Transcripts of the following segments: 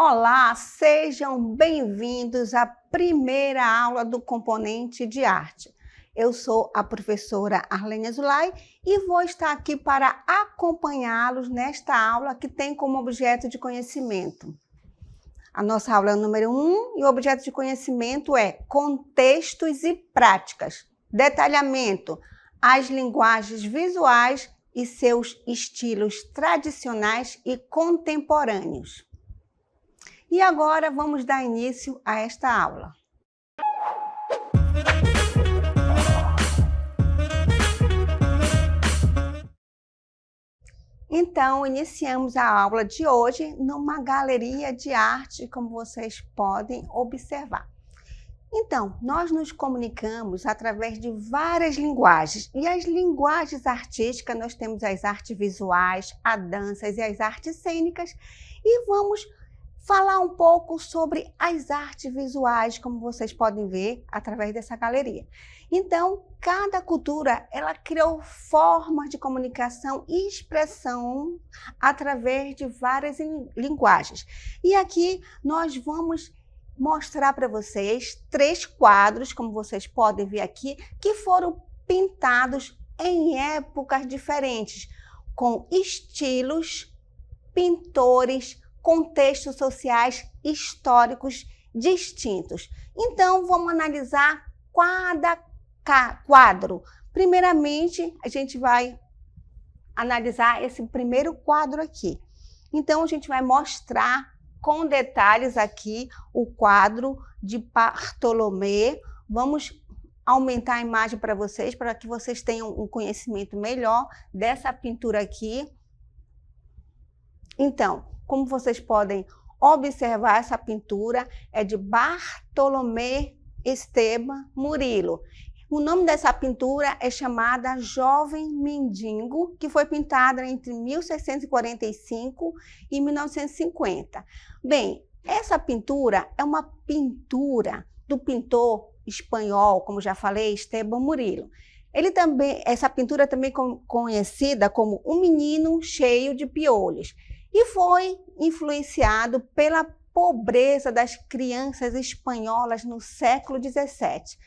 Olá, sejam bem-vindos à primeira aula do componente de arte. Eu sou a professora Arlene Azulay e vou estar aqui para acompanhá-los nesta aula que tem como objeto de conhecimento. A nossa aula é o número 1 e o objeto de conhecimento é contextos e práticas, detalhamento, as linguagens visuais e seus estilos tradicionais e contemporâneos. E agora vamos dar início a esta aula. Então, iniciamos a aula de hoje numa galeria de arte, como vocês podem observar. Então, nós nos comunicamos através de várias linguagens. E as linguagens artísticas, nós temos as artes visuais, as danças e as artes cênicas. E vamos falar um pouco sobre as artes visuais, como vocês podem ver através dessa galeria. Então, cada cultura, ela criou formas de comunicação e expressão através de várias linguagens. E aqui nós vamos mostrar para vocês 3 quadros, como vocês podem ver aqui, que foram pintados em épocas diferentes, com estilos, pintores, contextos sociais históricos distintos. Então, vamos analisar cada quadro. Primeiramente, a gente vai analisar esse primeiro quadro aqui. Então, a gente vai mostrar com detalhes aqui o quadro de Bartolomé. Vamos aumentar a imagem para que vocês tenham um conhecimento melhor dessa pintura aqui. Então, como vocês podem observar, essa pintura é de Bartolomé Esteban Murillo. O nome dessa pintura é chamada Jovem Mendigo, que foi pintada entre 1645 e 1950. Bem, essa pintura é uma pintura do pintor espanhol, como já falei, Esteban Murillo. Essa pintura também conhecida como Um Menino Cheio de Piolhos. E foi influenciado pela pobreza das crianças espanholas no século XVII.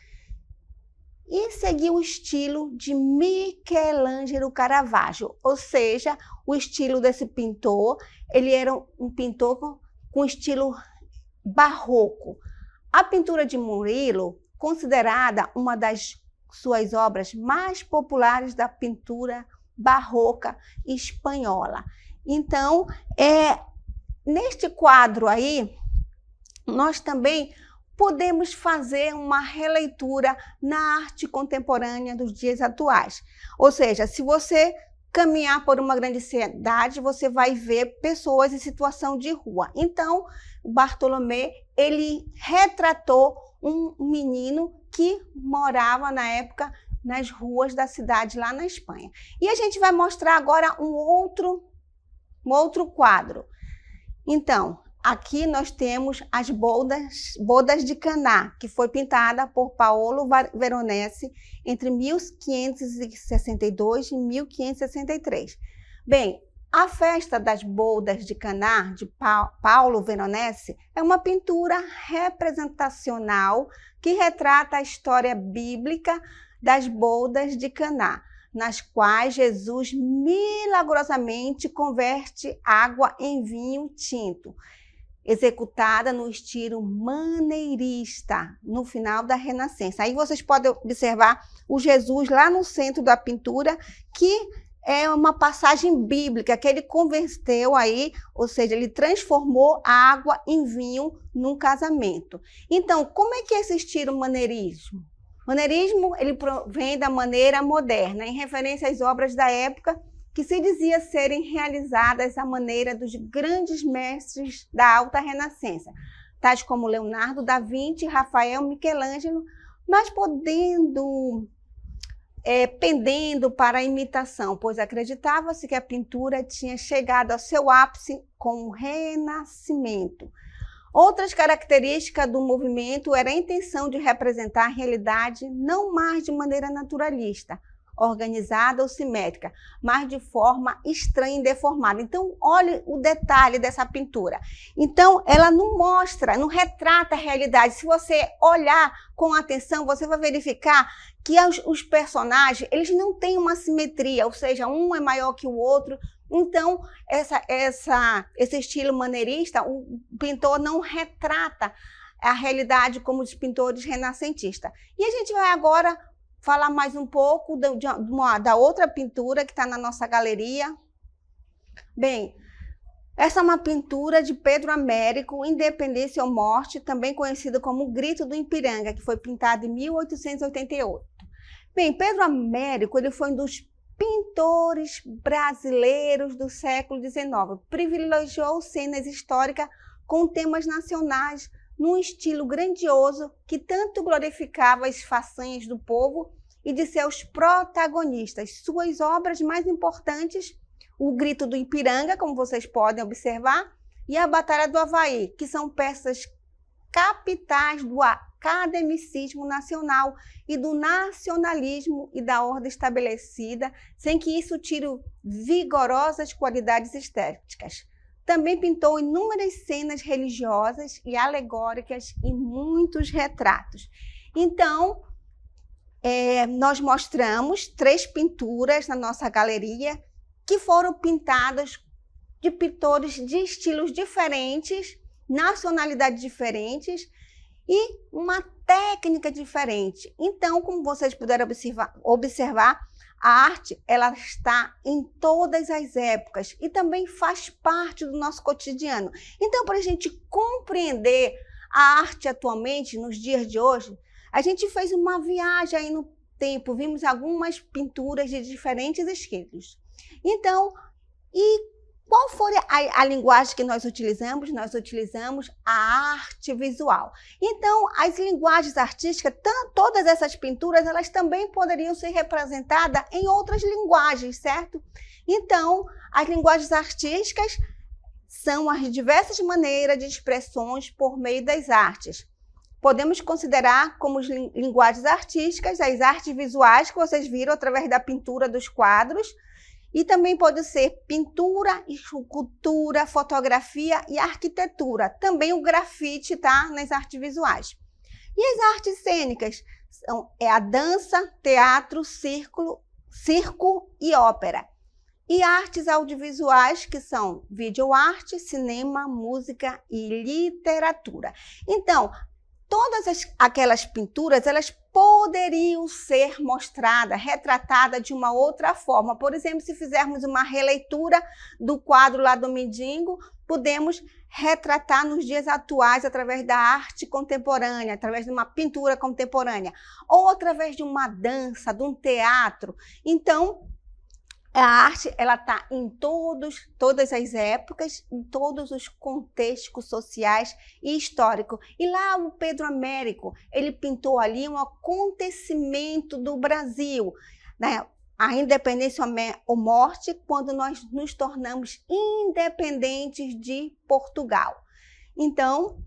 E seguiu o estilo de Michelangelo Caravaggio, ou seja, o estilo desse pintor, ele era um pintor com estilo barroco. A pintura de Murillo, considerada uma das suas obras mais populares da pintura barroca espanhola. Então, neste quadro aí, nós também podemos fazer uma releitura na arte contemporânea dos dias atuais. Ou seja, se você caminhar por uma grande cidade, você vai ver pessoas em situação de rua. Então, o Bartolomé, ele retratou um menino que morava na época nas ruas da cidade lá na Espanha. E a gente vai mostrar agora um outro quadro. Então, aqui nós temos as bodas de Caná, que foi pintada por Paolo Veronese entre 1562 e 1563. Bem, a festa das bodas de Caná, de Paolo Veronese, é uma pintura representacional que retrata a história bíblica das bodas de Caná, nas quais Jesus milagrosamente converte água em vinho tinto, executada no estilo maneirista, no final da Renascença. Aí vocês podem observar o Jesus lá no centro da pintura, que é uma passagem bíblica, que ele converteu aí, ou seja, ele transformou a água em vinho num casamento. Então, como é que é esse estilo maneirismo? O maneirismo, ele provém da maneira moderna, em referência às obras da época que se dizia serem realizadas à maneira dos grandes mestres da alta renascença, tais como Leonardo da Vinci, Rafael, Michelangelo, mas pendendo para a imitação, pois acreditava-se que a pintura tinha chegado ao seu ápice com o Renascimento. Outras características do movimento era a intenção de representar a realidade não mais de maneira naturalista, organizada ou simétrica, mas de forma estranha e deformada. Então, olhe o detalhe dessa pintura. Então, ela não mostra, não retrata a realidade. Se você olhar com atenção, você vai verificar que os personagens, eles não têm uma simetria, ou seja, um é maior que o outro. Então, esse estilo maneirista, o pintor não retrata a realidade como os pintores renascentistas. E a gente vai agora falar mais um pouco da outra pintura que está na nossa galeria. Bem, essa é uma pintura de Pedro Américo, Independência ou Morte, também conhecida como O Grito do Ipiranga, que foi pintada em 1888. Bem, Pedro Américo ele foi um dos pintores brasileiros do século XIX. Privilegiou cenas históricas com temas nacionais, num estilo grandioso que tanto glorificava as façanhas do povo e de seus protagonistas. Suas obras mais importantes, O Grito do Ipiranga, como vocês podem observar, e A Batalha do Havaí, que são peças capitais do academicismo nacional e do nacionalismo e da ordem estabelecida, sem que isso tire vigorosas qualidades estéticas. Também pintou inúmeras cenas religiosas e alegóricas e muitos retratos. Então, nós mostramos 3 pinturas na nossa galeria que foram pintadas de pintores de estilos diferentes, nacionalidades diferentes e uma técnica diferente. Então, como vocês puderam observar, a arte ela está em todas as épocas e também faz parte do nosso cotidiano. Então, para a gente compreender a arte atualmente, nos dias de hoje, a gente fez uma viagem aí no tempo, vimos algumas pinturas de diferentes estilos. Então, qual foi a linguagem que nós utilizamos? Nós utilizamos a arte visual. Então, as linguagens artísticas, todas essas pinturas, elas também poderiam ser representadas em outras linguagens, certo? Então, as linguagens artísticas são as diversas maneiras de expressões por meio das artes. Podemos considerar como linguagens artísticas as artes visuais que vocês viram através da pintura dos quadros, e também pode ser pintura, escultura, fotografia e arquitetura. Também o grafite está nas artes visuais. E as artes cênicas são a dança, teatro, circo e ópera. E artes audiovisuais, que são videoarte, cinema, música e literatura. Então, todas aquelas pinturas, elas poderiam ser mostradas, retratadas de uma outra forma. Por exemplo, se fizermos uma releitura do quadro lá do Mendigo, podemos retratar nos dias atuais através da arte contemporânea, através de uma pintura contemporânea, ou através de uma dança, de um teatro. Então, a arte ela está em todas as épocas, em todos os contextos sociais e históricos. E lá o Pedro Américo, ele pintou ali um acontecimento do Brasil, né? A independência ou morte, quando nós nos tornamos independentes de Portugal. Então,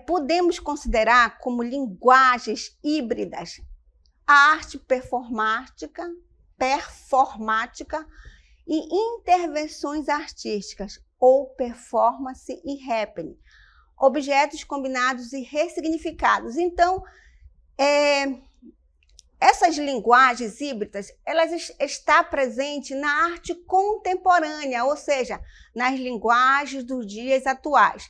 podemos considerar como linguagens híbridas a arte performática e intervenções artísticas, ou performance e happening, objetos combinados e ressignificados. Então, essas linguagens híbridas, elas estão presentes na arte contemporânea, ou seja, nas linguagens dos dias atuais.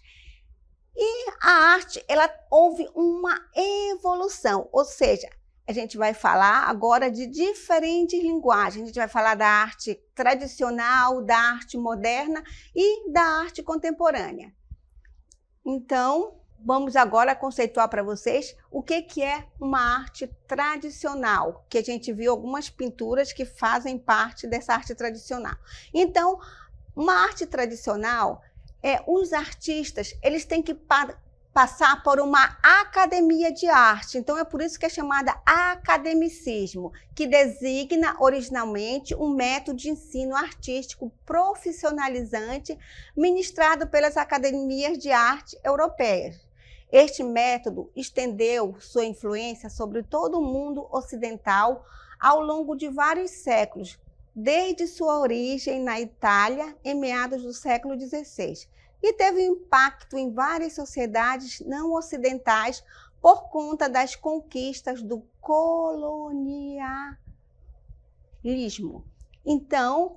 E a arte, ela houve uma evolução, ou seja, a gente vai falar agora de diferentes linguagens. A gente vai falar da arte tradicional, da arte moderna e da arte contemporânea. Então, vamos agora conceituar para vocês o que é uma arte tradicional, que a gente viu algumas pinturas que fazem parte dessa arte tradicional. Então, uma arte tradicional, os artistas, eles têm que passar por uma academia de arte. Então, é por isso que é chamada academicismo, que designa originalmente um método de ensino artístico profissionalizante ministrado pelas academias de arte europeias. Este método estendeu sua influência sobre todo o mundo ocidental ao longo de vários séculos, desde sua origem na Itália, em meados do século XVI, e teve impacto em várias sociedades não ocidentais por conta das conquistas do colonialismo. Então,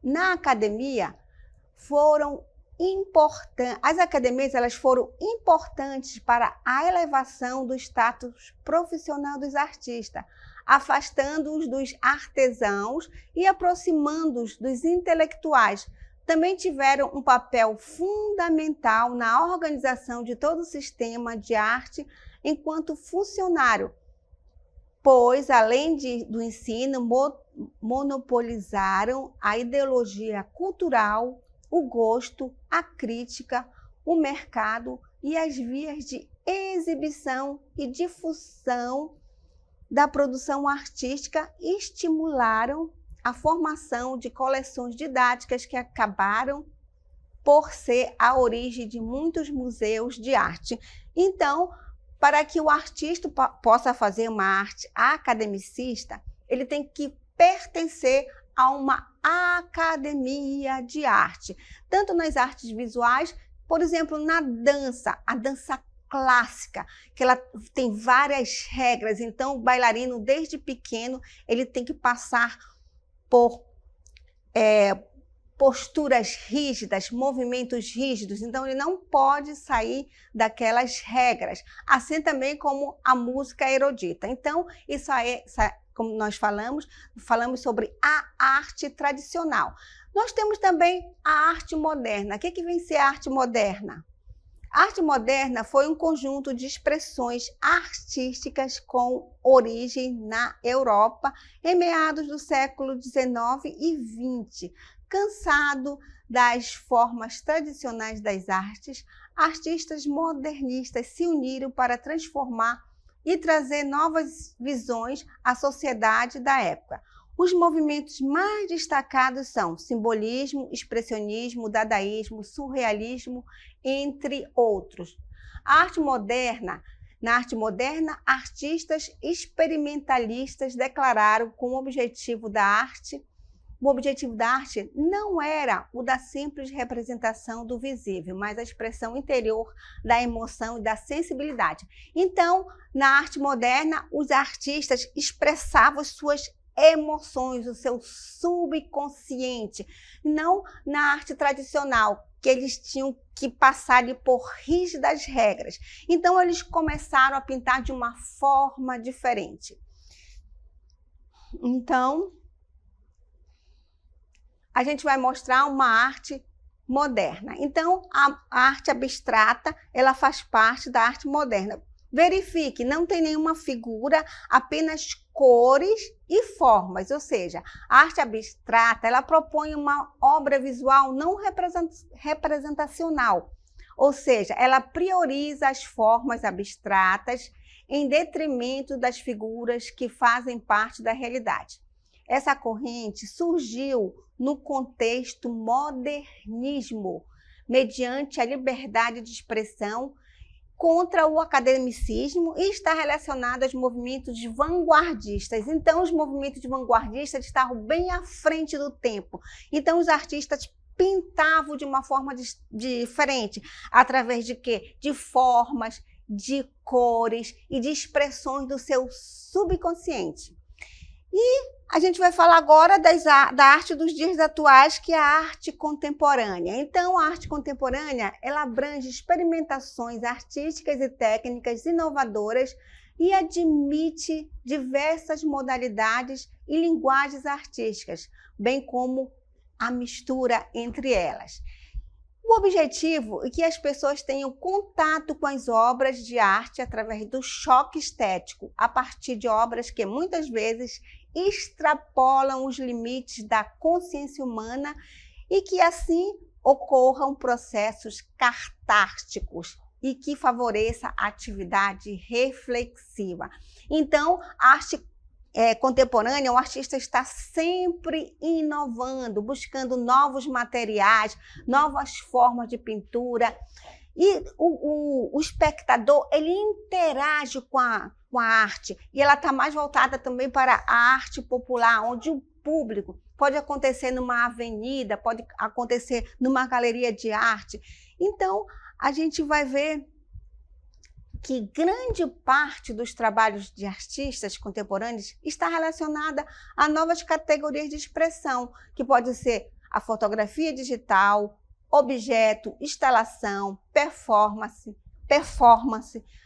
na academia, as academias elas foram importantes para a elevação do status profissional dos artistas, afastando-os dos artesãos e aproximando-os dos intelectuais. Também tiveram um papel fundamental na organização de todo o sistema de arte enquanto funcionário, pois, além do ensino, monopolizaram a ideologia cultural, o gosto, a crítica, o mercado e as vias de exibição e difusão da produção artística estimularam a formação de coleções didáticas que acabaram por ser a origem de muitos museus de arte. Então, para que o artista possa fazer uma arte academicista, ele tem que pertencer a uma academia de arte, tanto nas artes visuais, por exemplo, na dança, a dança clássica, que ela tem várias regras. Então, o bailarino, desde pequeno, ele tem que passar por posturas rígidas, movimentos rígidos, então ele não pode sair daquelas regras, assim também como a música erudita. Então, isso é como nós falamos sobre a arte tradicional. Nós temos também a arte moderna. O que vem ser a arte moderna? A arte moderna foi um conjunto de expressões artísticas com origem na Europa em meados do século XIX e XX. Cansado das formas tradicionais das artes, artistas modernistas se uniram para transformar e trazer novas visões à sociedade da época. Os movimentos mais destacados são simbolismo, expressionismo, dadaísmo, surrealismo, entre outros. Na arte moderna, artistas experimentalistas declararam que o objetivo da arte não era o da simples representação do visível, mas a expressão interior da emoção e da sensibilidade. Então, na arte moderna, os artistas expressavam suas emoções, o seu subconsciente, não na arte tradicional, que eles tinham que passar por rígidas regras. Então, eles começaram a pintar de uma forma diferente. Então, a gente vai mostrar uma arte moderna. Então, a arte abstrata, ela faz parte da arte moderna. Verifique, não tem nenhuma figura, apenas cores e formas, ou seja, a arte abstrata, ela propõe uma obra visual não representacional, ou seja, ela prioriza as formas abstratas em detrimento das figuras que fazem parte da realidade. Essa corrente surgiu no contexto modernismo, mediante a liberdade de expressão contra o academicismo e está relacionado aos movimentos vanguardistas. Então, os movimentos vanguardistas estavam bem à frente do tempo. Então, os artistas pintavam de uma forma diferente, através de quê? De formas, de cores e de expressões do seu subconsciente. E a gente vai falar agora da arte dos dias atuais, que é a arte contemporânea. Então, a arte contemporânea, ela abrange experimentações artísticas e técnicas inovadoras e admite diversas modalidades e linguagens artísticas, bem como a mistura entre elas. O objetivo é que as pessoas tenham contato com as obras de arte através do choque estético, a partir de obras que muitas vezes extrapolam os limites da consciência humana e que assim ocorram processos catárticos e que favoreça a atividade reflexiva. Então, a arte contemporânea, o artista está sempre inovando, buscando novos materiais, novas formas de pintura, e o espectador, ele interage com a arte. E ela está mais voltada também para a arte popular, onde o público pode acontecer numa avenida, pode acontecer numa galeria de arte. Então, a gente vai ver que grande parte dos trabalhos de artistas contemporâneos está relacionada a novas categorias de expressão, que pode ser a fotografia digital, objeto, instalação, performance,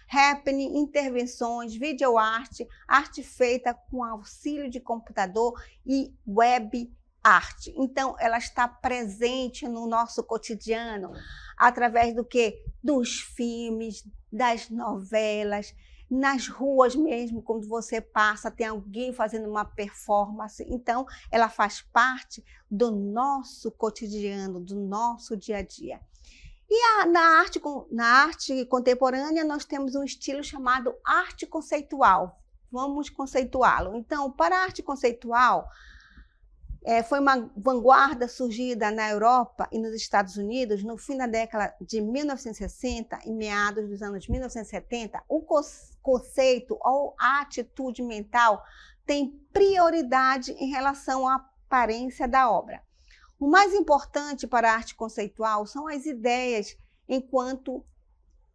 happening, intervenções, videoarte, arte feita com auxílio de computador e web arte. Então, ela está presente no nosso cotidiano através do quê? Dos filmes, das novelas, nas ruas mesmo, quando você passa, tem alguém fazendo uma performance. Então, ela faz parte do nosso cotidiano, do nosso dia a dia. E na arte contemporânea, nós temos um estilo chamado arte conceitual. Vamos conceituá-lo. Então, para a arte conceitual, foi uma vanguarda surgida na Europa e nos Estados Unidos no fim da década de 1960 e meados dos anos 1970. O conceito ou a atitude mental tem prioridade em relação à aparência da obra. O mais importante para a arte conceitual são as ideias, enquanto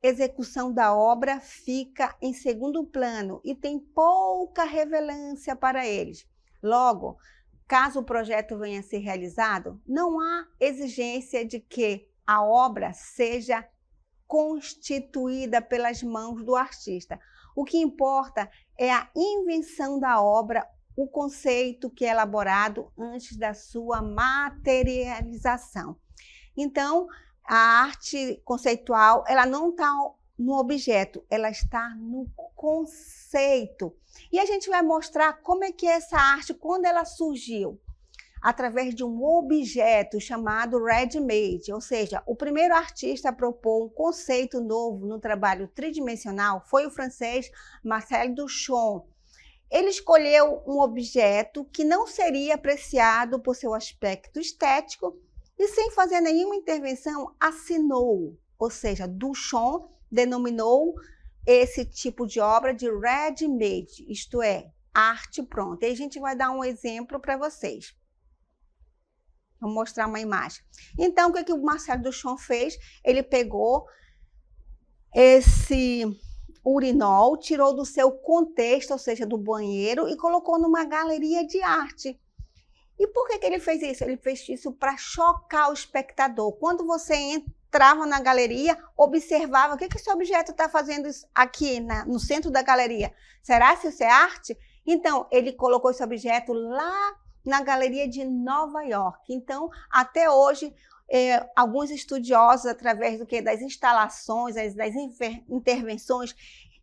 execução da obra fica em segundo plano e tem pouca relevância para eles. Logo, caso o projeto venha a ser realizado, não há exigência de que a obra seja constituída pelas mãos do artista. O que importa é a invenção da obra, o conceito que é elaborado antes da sua materialização. Então, a arte conceitual, ela não está no objeto, ela está no conceito. E a gente vai mostrar como é que é essa arte, quando ela surgiu, através de um objeto chamado ready-made, ou seja, o primeiro artista a propor um conceito novo no trabalho tridimensional foi o francês Marcel Duchamp. Ele escolheu um objeto que não seria apreciado por seu aspecto estético e, sem fazer nenhuma intervenção, assinou, ou seja, Duchamp denominou esse tipo de obra de ready-made, isto é, arte pronta. E a gente vai dar um exemplo para vocês. Vou mostrar uma imagem. Então, o que o Marcel Duchamp fez? Ele pegou esse urinol, tirou do seu contexto, ou seja, do banheiro, e colocou numa galeria de arte. E por que ele fez isso? Ele fez isso para chocar o espectador. Quando você entrava na galeria, observava o que esse objeto está fazendo aqui no centro da galeria. Será que isso é arte? Então, ele colocou esse objeto lá na galeria de Nova York. Então, até hoje, alguns estudiosos, através das instalações, das intervenções,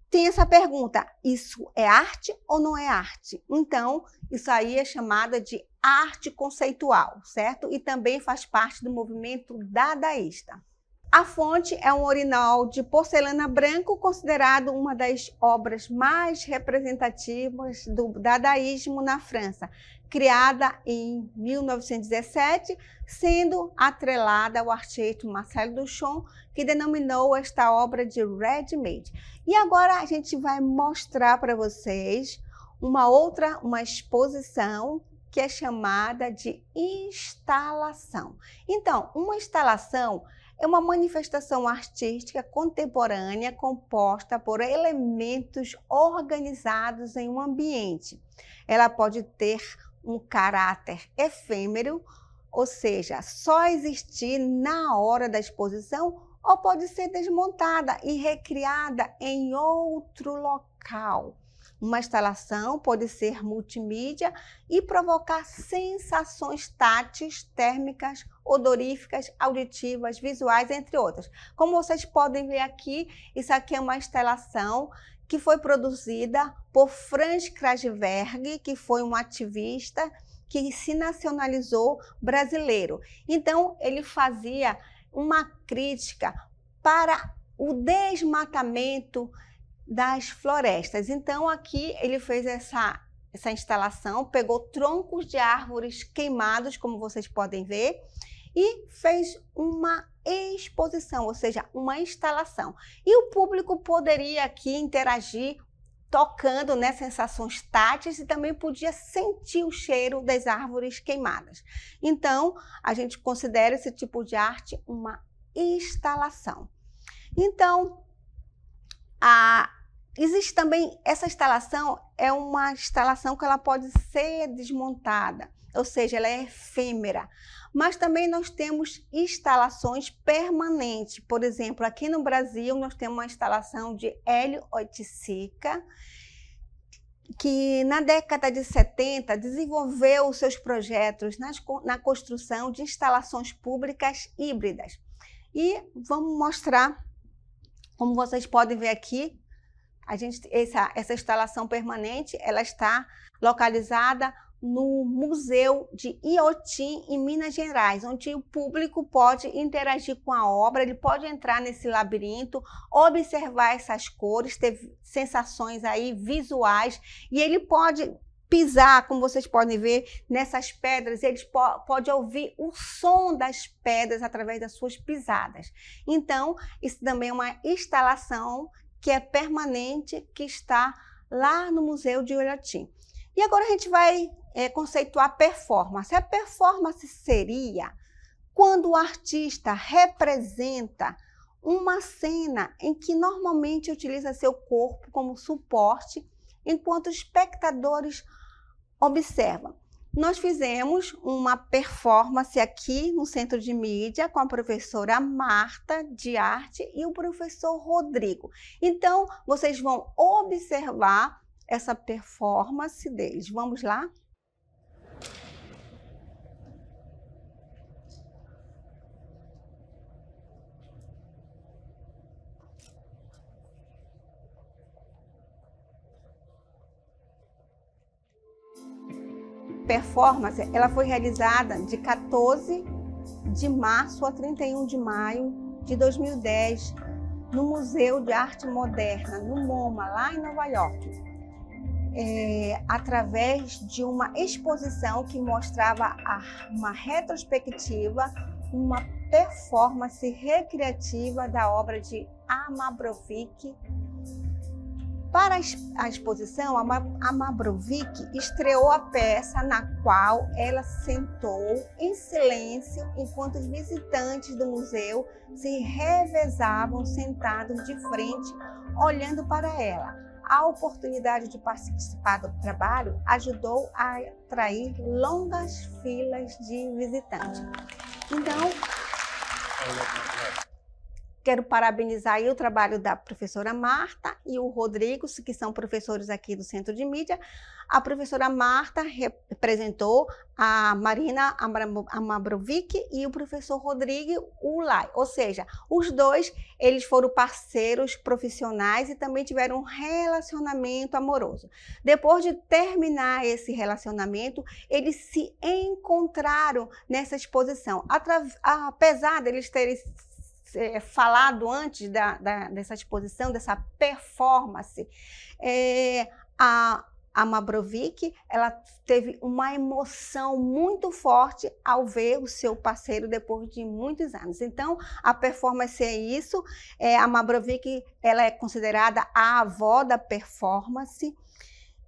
têm essa pergunta: isso é arte ou não é arte? Então, isso aí é chamada de arte conceitual, certo? E também faz parte do movimento dadaísta. A fonte é um urinol de porcelana branco, considerado uma das obras mais representativas do dadaísmo na França, criada em 1917, sendo atrelada ao artista Marcel Duchamp, que denominou esta obra de ready-made. E agora a gente vai mostrar para vocês uma exposição que é chamada de instalação. Então, uma instalação é uma manifestação artística contemporânea composta por elementos organizados em um ambiente. Ela pode ter um caráter efêmero, ou seja, só existir na hora da exposição, ou pode ser desmontada e recriada em outro local. Uma instalação pode ser multimídia e provocar sensações táteis, térmicas, odoríficas, auditivas, visuais, entre outras. Como vocês podem ver aqui, isso aqui é uma instalação que foi produzida por Franz Kraftwerk, que foi um ativista que se nacionalizou brasileiro. Então, ele fazia uma crítica para o desmatamento das florestas. Então, aqui ele fez essa instalação, pegou troncos de árvores queimados, como vocês podem ver, e fez uma exposição, ou seja, uma instalação. E o público poderia aqui interagir tocando, né, sensações táteis, e também podia sentir o cheiro das árvores queimadas. Então, a gente considera esse tipo de arte uma instalação. Então, existe também, essa instalação é uma instalação que ela pode ser desmontada, ou seja, ela é efêmera. Mas também nós temos instalações permanentes. Por exemplo, aqui no Brasil, nós temos uma instalação de Hélio Oiticica, que na década de 70 desenvolveu seus projetos na construção de instalações públicas híbridas. E vamos mostrar, como vocês podem ver aqui, essa instalação permanente, ela está localizada no Museu de Iotim, em Minas Gerais, onde o público pode interagir com a obra, ele pode entrar nesse labirinto, observar essas cores, ter sensações aí visuais, e ele pode pisar, como vocês podem ver, nessas pedras, ele pode ouvir o som das pedras através das suas pisadas. Então, isso também é uma instalação que é permanente, que está lá no Museu de Iotim. E agora a gente vai conceituar performance. A performance seria quando o artista representa uma cena em que normalmente utiliza seu corpo como suporte, enquanto os espectadores observam. Nós fizemos uma performance aqui no Centro de Mídia com a professora Marta, de arte, e o professor Rodrigo. Então, vocês vão observar essa performance deles. Vamos lá? Performance, ela foi realizada de 14 de março a 31 de maio de 2010 no Museu de Arte Moderna, no MoMA, lá em Nova York, através de uma exposição que mostrava uma retrospectiva, uma performance recreativa da obra de Amabrovic. Para a exposição, a Amabrovic estreou a peça na qual ela sentou em silêncio enquanto os visitantes do museu se revezavam sentados de frente, olhando para ela. A oportunidade de participar do trabalho ajudou a atrair longas filas de visitantes. Então, quero parabenizar aí o trabalho da professora Marta e o Rodrigo, que são professores aqui do Centro de Mídia. A professora Marta representou a Marina Amabrovic e o professor Rodrigo Ulay. Ou seja, os dois, eles foram parceiros profissionais e também tiveram um relacionamento amoroso. Depois de terminar esse relacionamento, eles se encontraram nessa exposição. Apesar deles terem falado antes dessa exposição, dessa performance, a Amabrovic, ela teve uma emoção muito forte ao ver o seu parceiro depois de muitos anos. Então, a performance é isso. A Amabrovic, ela é considerada a avó da performance,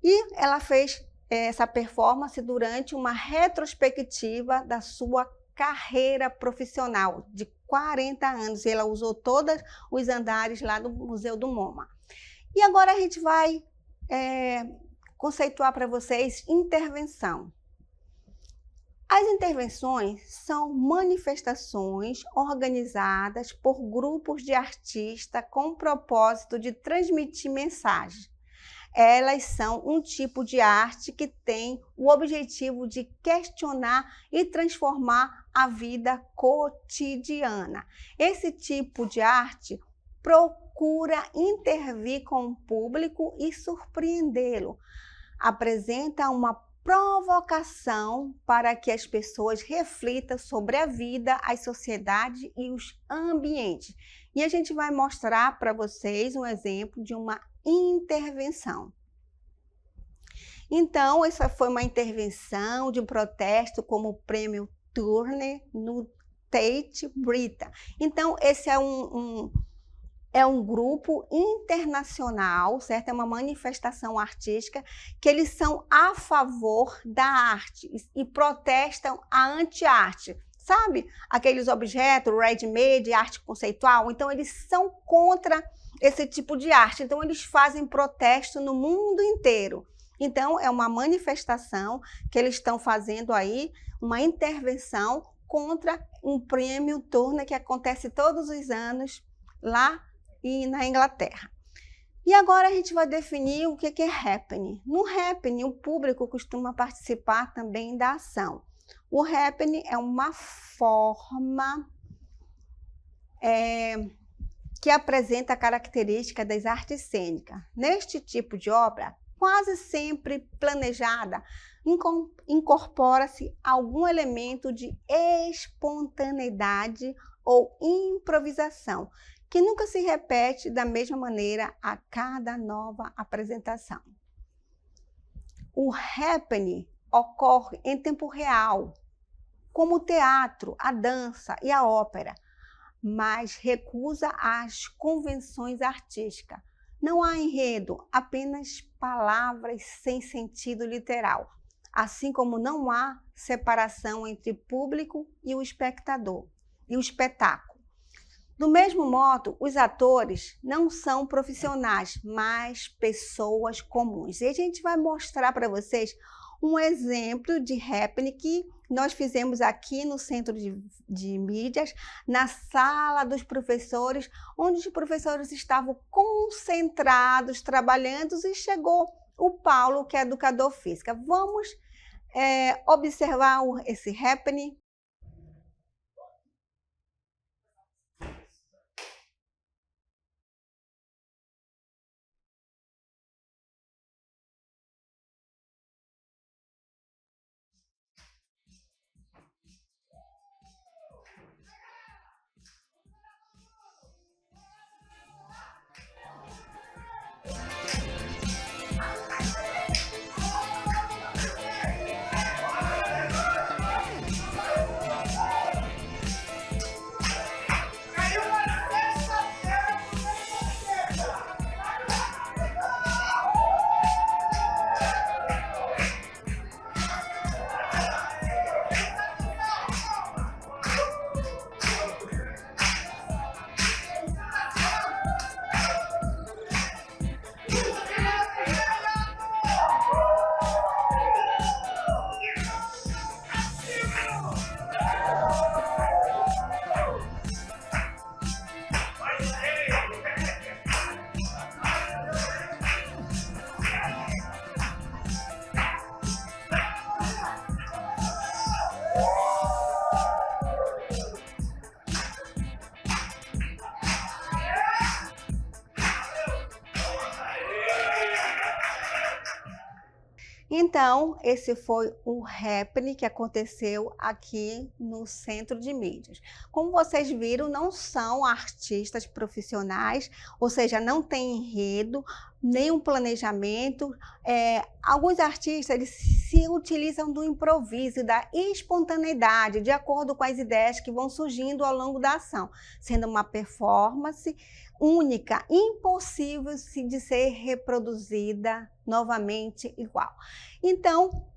e ela fez essa performance durante uma retrospectiva da sua carreira profissional de 40 anos. Ela usou todos os andares lá do Museu do MoMA. E agora a gente vai conceituar para vocês intervenção. As intervenções são manifestações organizadas por grupos de artistas com o propósito de transmitir mensagens. Elas são um tipo de arte que tem o objetivo de questionar e transformar a vida cotidiana. Esse tipo de arte procura intervir com o público e surpreendê-lo. Apresenta uma provocação para que as pessoas reflitam sobre a vida, a sociedade e os ambientes. E a gente vai mostrar para vocês um exemplo de uma intervenção. Então, essa foi uma intervenção de um protesto como o Prêmio Turner no Tate Britain. Então, esse é um é um grupo internacional, certo? É uma manifestação artística que eles são a favor da arte e protestam a anti-arte. Sabe? Aqueles objetos, ready-made, arte conceitual. Então, eles são contra esse tipo de arte. Então, eles fazem protesto no mundo inteiro. Então, é uma manifestação que eles estão fazendo aí, uma intervenção contra um prêmio Turner que acontece todos os anos lá e na Inglaterra. E agora a gente vai definir o que é happening. No happening, o público costuma participar também da ação. O happening é uma forma que apresenta a característica das artes cênicas. Neste tipo de obra, quase sempre planejada, incorpora-se algum elemento de espontaneidade ou improvisação, que nunca se repete da mesma maneira a cada nova apresentação. O happening ocorre em tempo real, como o teatro, a dança e a ópera, mas recusa as convenções artísticas. Não há enredo, apenas palavras sem sentido literal, assim como não há separação entre público e o espectador, e o espetáculo. Do mesmo modo, os atores não são profissionais, mas pessoas comuns. E a gente vai mostrar para vocês um exemplo de happening que nós fizemos aqui no Centro de Mídias, na sala dos professores, onde os professores estavam concentrados, trabalhando, e chegou o Paulo, que é educador físico. Vamos observar esse happening. Então, esse foi o happening que aconteceu aqui no Centro de Mídias. Como vocês viram, não são artistas profissionais, ou seja, não tem enredo, nem um planejamento. Alguns artistas eles se utilizam do improviso, da espontaneidade, de acordo com as ideias que vão surgindo ao longo da ação, sendo uma performance única, impossível de ser reproduzida novamente igual. Então,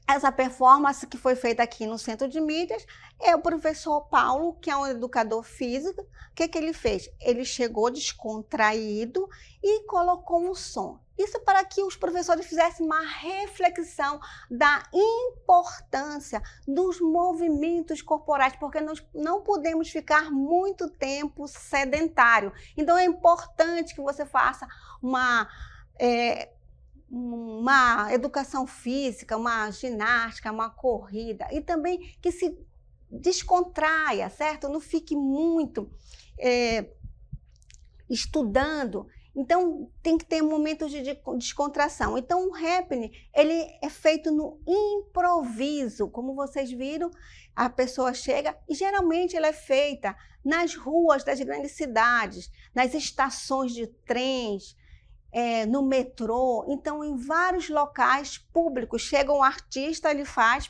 essa performance que foi feita aqui no Centro de Mídias é o professor Paulo, que é um educador físico. O que ele fez? Ele chegou descontraído e colocou um som. Isso para que os professores fizessem uma reflexão da importância dos movimentos corporais, porque nós não podemos ficar muito tempo sedentário. Então, é importante que você faça uma educação física, uma ginástica, uma corrida, e também que se descontraia, certo? Não fique muito estudando. Então, tem que ter momentos de descontração. Então, o happening, ele é feito no improviso. Como vocês viram, a pessoa chega e geralmente ela é feita nas ruas das grandes cidades, nas estações de trens, no metrô. Então, em vários locais públicos, chega um artista, ele faz,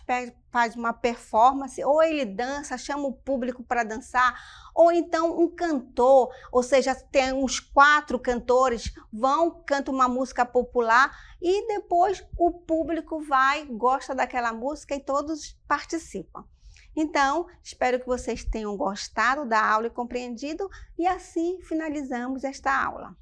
faz uma performance, ou ele dança, chama o público para dançar, ou então um cantor, ou seja, tem uns 4 cantores, cantam uma música popular e depois o público gosta daquela música e todos participam. Então, espero que vocês tenham gostado da aula e compreendido, e assim finalizamos esta aula.